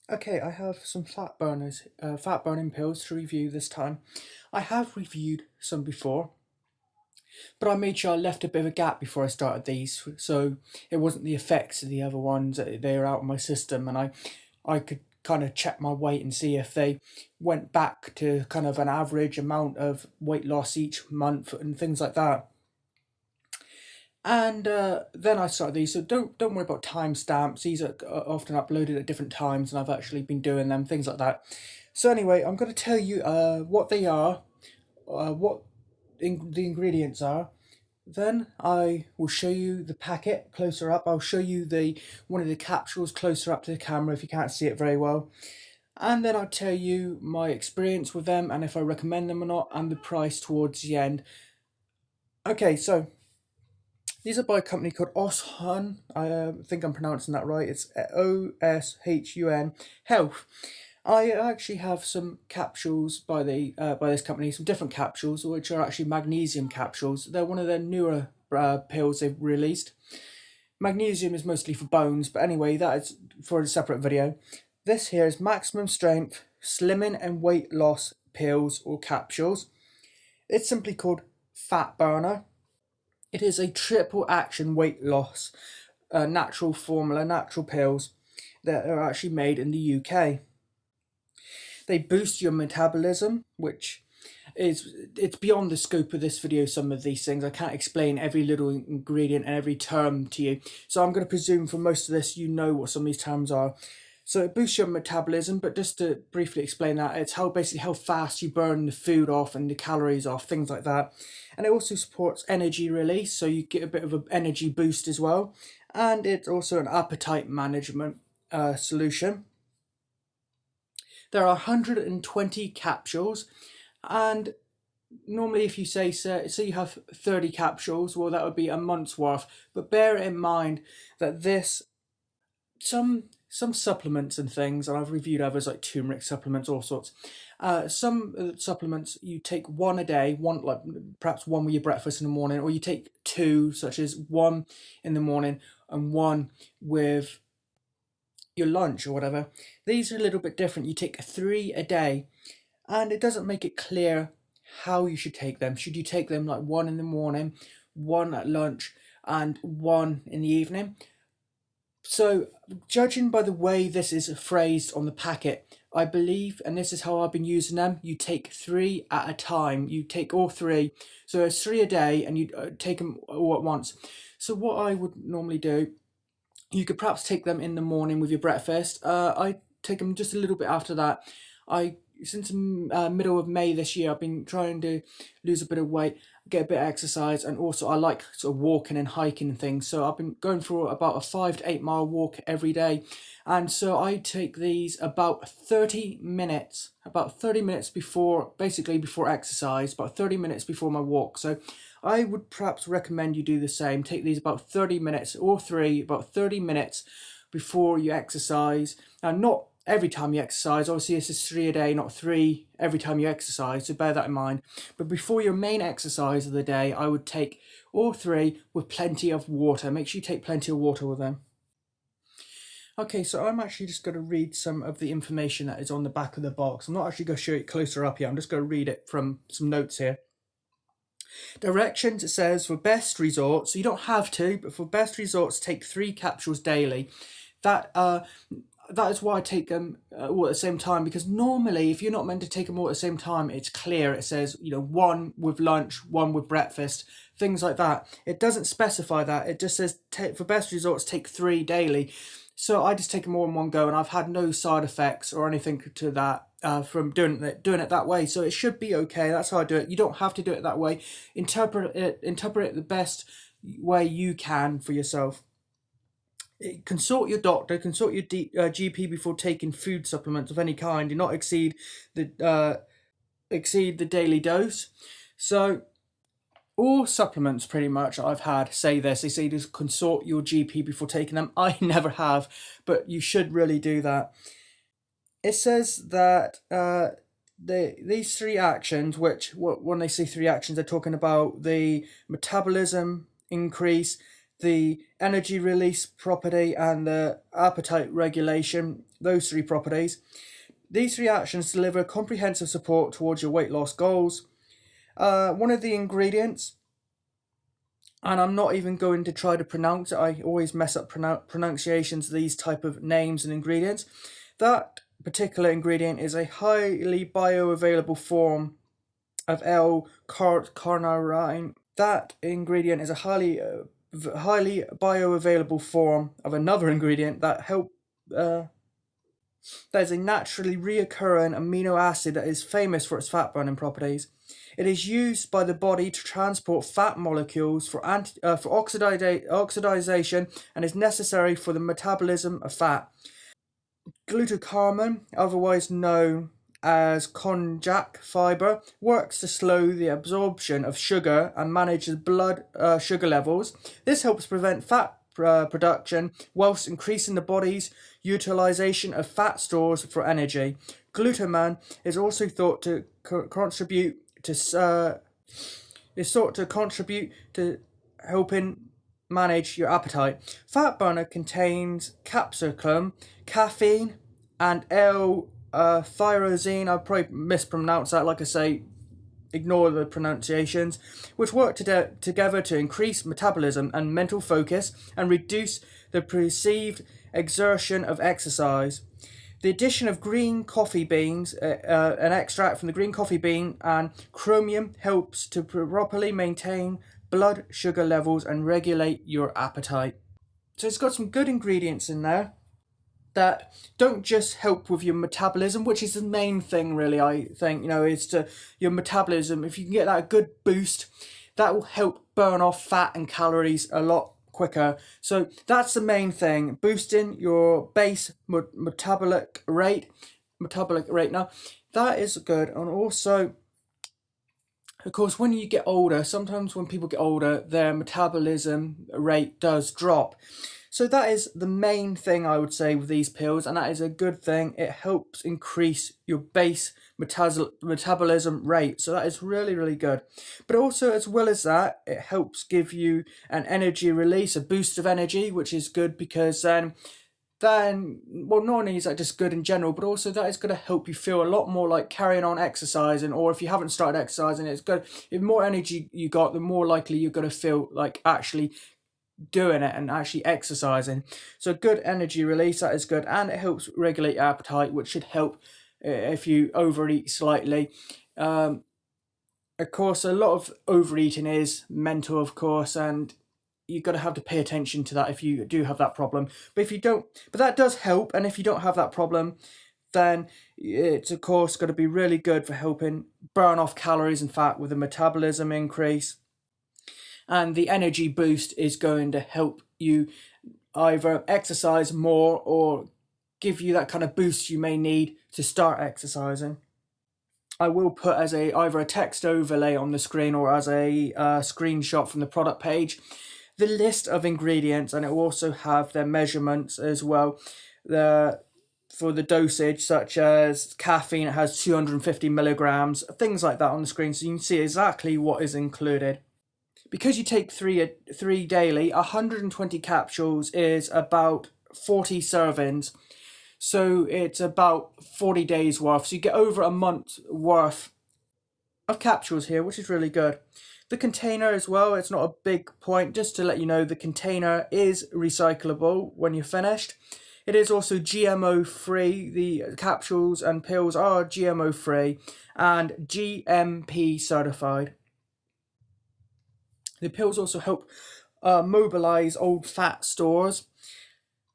Okay, I have some fat burning pills to review this time. I have reviewed some before, but I made sure I left a bit of a gap before I started these, so it wasn't the effects of the other ones. They were out of my system, and I could kind of check my weight and see if they went back to kind of an average amount of weight loss each month and things like that. And then I started these, so don't worry about timestamps. These are often uploaded at different times, and I've actually been doing them, things like that. So anyway, I'm going to tell you what they are, what the ingredients are. Then I will show you the packet closer up. I'll show you the one of the capsules closer up to the camera if you can't see it very well. And then I'll tell you my experience with them and if I recommend them or not, and the price towards the end. Okay, so these are by a company called OSHUN. I think I'm pronouncing that right. It's OSHUN Health. I actually have some capsules by this company, some different capsules, which are actually magnesium capsules. They're one of their newer pills they've released. Magnesium is mostly for bones, but anyway, that is for a separate video. This here is maximum strength slimming and weight loss pills or capsules. It's simply called Fat Burner. It is a triple action weight loss natural formula, natural pills that are actually made in the UK. They boost your metabolism, which it's beyond the scope of this video. Some of these things I can't explain every little ingredient and every term to you, so I'm going to presume for most of this you know what some of these terms are. So it boosts your metabolism, but just to briefly explain that, it's basically how fast you burn the food off and the calories off, things like that. And it also supports energy release, so you get a bit of an energy boost as well. And it's also an appetite management solution. There are 120 capsules, and normally if you say you have 30 capsules, well, that would be a month's worth. But bear in mind that some supplements and things, and I've reviewed others like turmeric supplements, all sorts. Some supplements you take one a day, one like perhaps one with your breakfast in the morning, or you take two, such as one in the morning and one with your lunch or whatever. These are a little bit different. You take three a day, and it doesn't make it clear how you should take them. Should you take them like one in the morning, one at lunch, and one in the evening? So, judging by the way this is phrased on the packet, I believe, and this is how I've been using them, you take three at a time. You take all three. So it's three a day, and you take them all at once. So what I would normally do, you could perhaps take them in the morning with your breakfast. I take them just a little bit after that. I Since middle of May this year, I've been trying to lose a bit of weight, get a bit of exercise, and also I like sort of walking and hiking and things. So I've been going for about a 5 to 8 mile walk every day, and so I take these about 30 minutes before, basically before exercise, about 30 minutes before my walk. So I would perhaps recommend you do the same. Take these about 30 minutes, or three, about 30 minutes before you exercise. Now, not every time you exercise. Obviously, this is three a day, not three every time you exercise, so bear that in mind. But before your main exercise of the day, I would take all three with plenty of water. Make sure you take plenty of water with them. Okay, so I'm actually just going to read some of the information that is on the back of the box. I'm not actually going to show it closer up here. I'm just going to read it from some notes here. Directions, it says, for best results, so you don't have to, but for best results, take 3 capsules daily. That is why I take them all at the same time, because normally if you're not meant to take them all at the same time, it's clear. It says, one with lunch, one with breakfast, things like that. It doesn't specify that. It just says for best results, take 3 daily. So I just take them all in one go, and I've had no side effects or anything to that from doing it that way. So it should be okay. That's how I do it. You don't have to do it that way. Interpret it the best way you can for yourself. Consult your doctor, consult your GP before taking food supplements of any kind. Do not exceed the daily dose. So all supplements pretty much I've had say this. They say to consult your GP before taking them. I never have, but you should really do that. It says that these 3 actions, when they say 3 actions, they're talking about the metabolism increase, the energy release property, and the appetite regulation, those three properties. These three actions deliver comprehensive support towards your weight loss goals. One of the ingredients, and I'm not even going to try to pronounce it, I always mess up pronunciations of these type of names and ingredients. That particular ingredient is a highly bioavailable form of L-carnitine. That ingredient is a highly bioavailable form of another ingredient that is a naturally reoccurring amino acid that is famous for its fat burning properties. It is used by the body to transport fat molecules for oxidization and is necessary for the metabolism of fat. Glucosamine, otherwise known as konjac fiber, works to slow the absorption of sugar and manages blood sugar levels. This helps prevent fat production whilst increasing the body's utilization of fat stores for energy. Glutamine is also thought to contribute to helping manage your appetite. Fat burner contains capsicum, caffeine, and L-tyrosine. I probably mispronounced that. Like I say, ignore the pronunciations, which work together to increase metabolism and mental focus and reduce the perceived exertion of exercise. The addition of green coffee beans, an extract from the green coffee bean, and chromium helps to properly maintain blood sugar levels and regulate your appetite. So it's got some good ingredients in there that don't just help with your metabolism, which is the main thing really, I think, is to your metabolism. If you can get that good boost, that will help burn off fat and calories a lot quicker. So that's the main thing, boosting your base metabolic rate. Now that is good. And also, of course, when you get older, sometimes when people get older, their metabolism rate does drop. So that is the main thing I would say with these pills, and that is a good thing. It helps increase your base metabolism rate, so that is really, really good. But also, as well as that, it helps give you an energy release, a boost of energy, which is good because then well, not only is that just good in general, but also that is going to help you feel a lot more like carrying on exercising, or if you haven't started exercising, it's good. If more energy you got, the more likely you're going to feel like actually doing it and actually exercising. So good energy release, that is good, and it helps regulate appetite, which should help if you overeat slightly. Of course, a lot of overeating is mental, of course, and you've got to have to pay attention to that if you do have that problem. But if you don't, but that does help, and if you don't have that problem, then it's of course going to be really good for helping burn off calories and fat with a metabolism increase. And the energy boost is going to help you either exercise more or give you that kind of boost you may need to start exercising. I will put as either a text overlay on the screen or as a screenshot from the product page the list of ingredients, and it will also have their measurements as well. For the dosage, such as caffeine, it has 250 milligrams, things like that on the screen, so you can see exactly what is included. Because you take three daily, 120 capsules is about 40 servings. So it's about 40 days worth. So you get over a month's worth of capsules here, which is really good. The container as well, it's not a big point. Just to let you know, the container is recyclable when you're finished. It is also GMO free. The capsules and pills are GMO free and GMP certified. The pills also help mobilize old fat stores,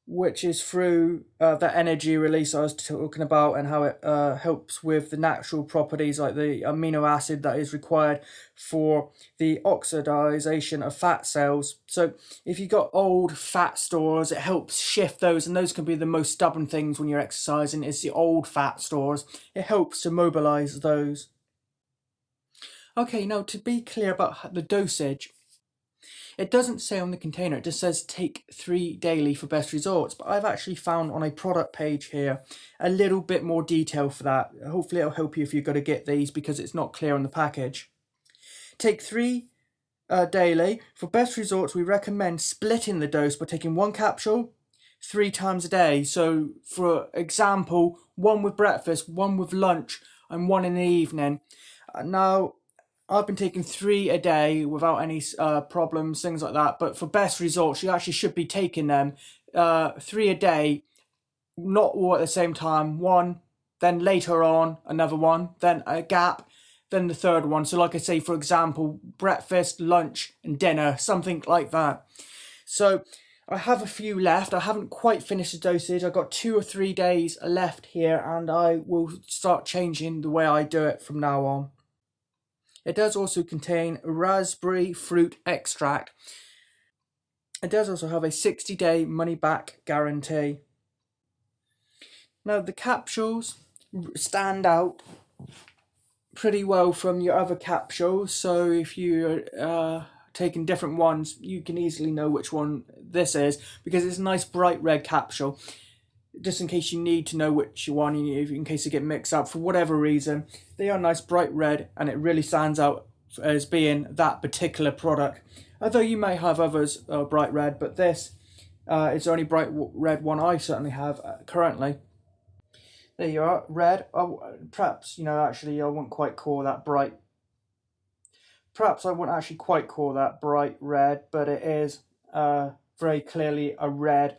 which is through that energy release I was talking about, and how it helps with the natural properties like the amino acid that is required for the oxidization of fat cells. So if you've got old fat stores, it helps shift those, and those can be the most stubborn things when you're exercising, is the old fat stores. It helps to mobilize those. Okay, now to be clear about the dosage, it doesn't say on the container, it just says take 3 daily for best results, but I've actually found on a product page here a little bit more detail for that. Hopefully it'll help you if you've got to get these, because it's not clear on the package. Take 3 daily. For best results, we recommend splitting the dose by taking one capsule 3 times a day. So, for example, one with breakfast, one with lunch, and one in the evening. Now, I've been taking 3 a day without any problems, things like that. But for best results, you actually should be taking them 3 a day, not all at the same time. One, then later on another one, then a gap, then the third one. So, like I say, for example, breakfast, lunch, and dinner, something like that. So, I have a few left. I haven't quite finished the dosage. I've got 2 or 3 days left here, and I will start changing the way I do it from now on. It does also contain raspberry fruit extract. It does also have a 60-day money-back guarantee. Now, the capsules stand out pretty well from your other capsules, so if you're taking different ones, you can easily know which one this is, because it's a nice bright red capsule. Just in case you need to know which one, in case you get mixed up for whatever reason, they are nice bright red, and it really stands out as being that particular product. Although you may have others bright red, but this is the only bright red one I certainly have currently. There you are, red. Oh, perhaps, actually I wouldn't quite call that bright. Perhaps I wouldn't actually quite call that bright red, but it is very clearly a red.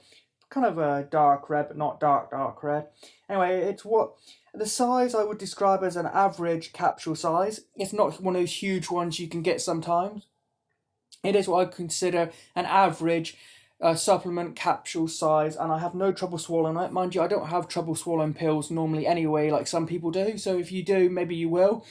Kind of a dark red, but not dark red. Anyway, it's what the size I would describe as an average capsule size. It's not one of those huge ones you can get sometimes. It is what I consider an average supplement capsule size, and I have no trouble swallowing it. Mind you, I don't have trouble swallowing pills normally anyway, like some people do. So if you do, maybe you will.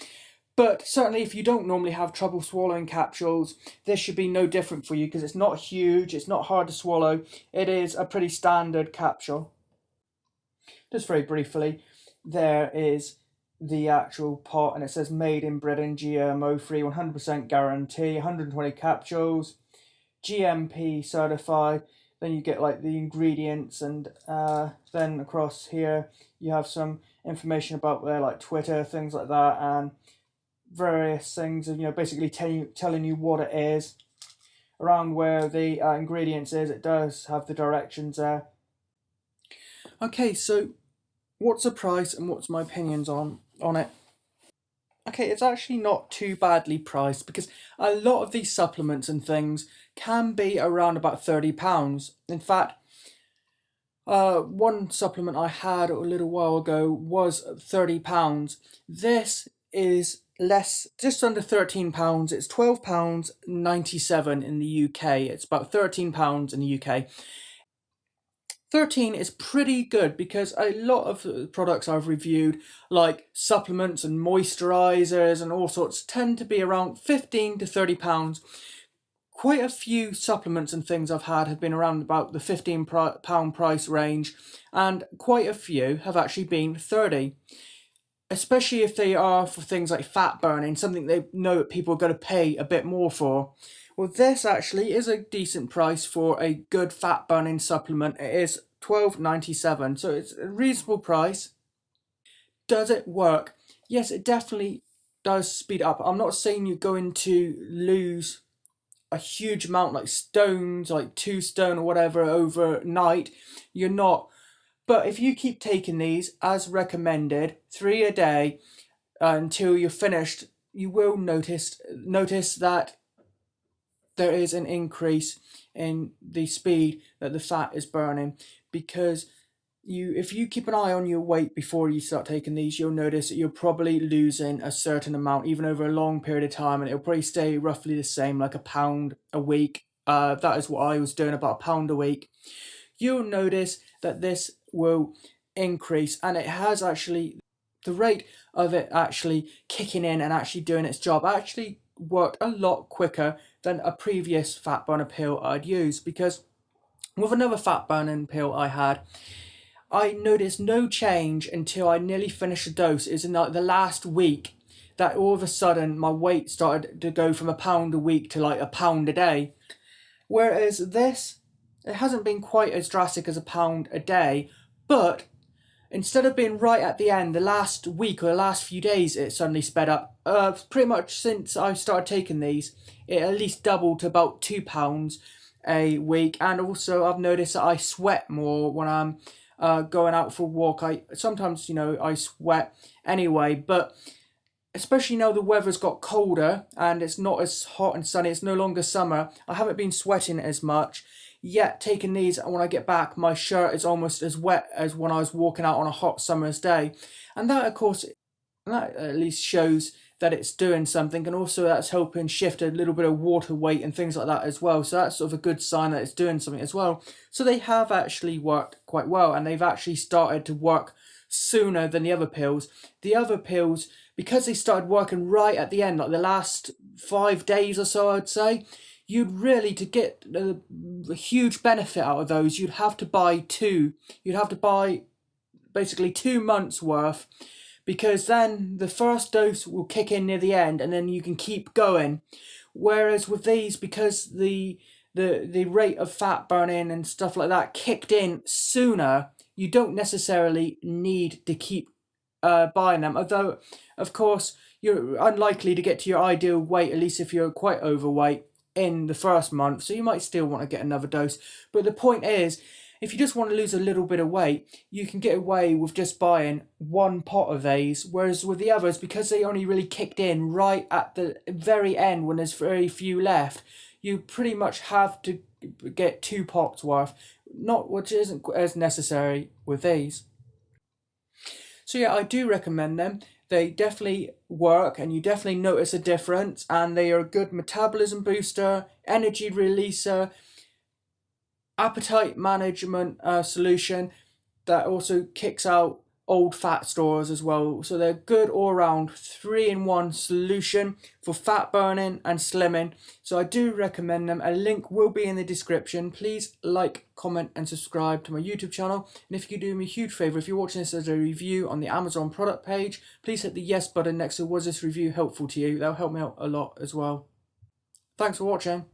But certainly if you don't normally have trouble swallowing capsules, this should be no different for you, because it's not huge, it's not hard to swallow. It is a pretty standard capsule. Just very briefly, there is the actual pot, and it says made in Britain, GMO free, 100% guarantee, 120 capsules, GMP certified. Then you get like the ingredients, and then across here you have some information about their like Twitter, things like that, and various things, basically telling you what it is. Around where the ingredients is, it does have the directions there. Okay, so what's the price and what's my opinions on it? Okay, it's actually not too badly priced, because a lot of these supplements and things can be around about £30. In fact, one supplement I had a little while ago was £30. This is less, just under £13. It's £12.97 in the UK. It's about £13 in the UK. 13 is pretty good, because a lot of the products I've reviewed, like supplements and moisturizers and all sorts, tend to be around 15 to £30. Quite a few supplements and things I've had have been around about the £15 price range, and quite a few have actually been 30, especially if they are for things like fat burning, something they know that people are going to pay a bit more for. Well, this actually is a decent price for a good fat burning supplement. It is £12.97, so it's a reasonable price. Does it work? Yes, it definitely does speed up. I'm not saying you're going to lose a huge amount, like stones, like 2 stone or whatever, overnight. You're not. But if you keep taking these as recommended, 3 a day, until you're finished, you will notice that there is an increase in the speed that the fat is burning, because if you keep an eye on your weight before you start taking these, you'll notice that you're probably losing a certain amount, even over a long period of time, and it'll probably stay roughly the same, like £1 a week. That is what I was doing, about £1 a week. You'll notice that this will increase, and it has actually, the rate of it actually kicking in and actually doing its job actually worked a lot quicker than a previous fat burner pill I'd used, because with another fat burning pill I had, I noticed no change until I nearly finished the dose. It was in like the last week that all of a sudden my weight started to go from £1 a week to like £1 a day. Whereas this, it hasn't been quite as drastic as £1 a day, but instead of being right at the end, the last week or the last few days, it suddenly sped up. Pretty much since I started taking these, it at least doubled to about £2 a week. And also, I've noticed that I sweat more when I'm going out for a walk. I sometimes, I sweat anyway, but especially now the weather's got colder and it's not as hot and sunny, it's no longer summer, I haven't been sweating as much. Yet taking these, when I get back, my shirt is almost as wet as when I was walking out on a hot summer's day. And that, of course, that at least shows that it's doing something, and also that's helping shift a little bit of water weight and things like that as well. So that's sort of a good sign that it's doing something as well. So they have actually worked quite well, and they've actually started to work sooner than the other pills. The other pills, because they started working right at the end, like the last 5 days or so, I'd say, you'd really, to get a huge benefit out of those, you'd have to buy two. You'd have to buy basically 2 months worth, because then the first dose will kick in near the end and then you can keep going. Whereas with these, because the rate of fat burning and stuff like that kicked in sooner, you don't necessarily need to keep buying them. Although, of course, you're unlikely to get to your ideal weight, at least if you're quite overweight, in the first month, so you might still want to get another dose. But the point is, if you just want to lose a little bit of weight, you can get away with just buying one pot of these, whereas with the others, because they only really kicked in right at the very end when there's very few left, you pretty much have to get 2 pots worth, not which isn't as necessary with these. So yeah, I do recommend them. They definitely work and you definitely notice a difference, and they are a good metabolism booster, energy releaser, appetite management solution that also kicks out old fat stores as well. So they're good all round 3-in-1 solution for fat burning and slimming. So I do recommend them. A link will be in the description. Please like, comment and subscribe to my YouTube channel. And if you could do me a huge favour, if you're watching this as a review on the Amazon product page, please hit the yes button next to was this review helpful to you. That'll help me out a lot as well. Thanks for watching.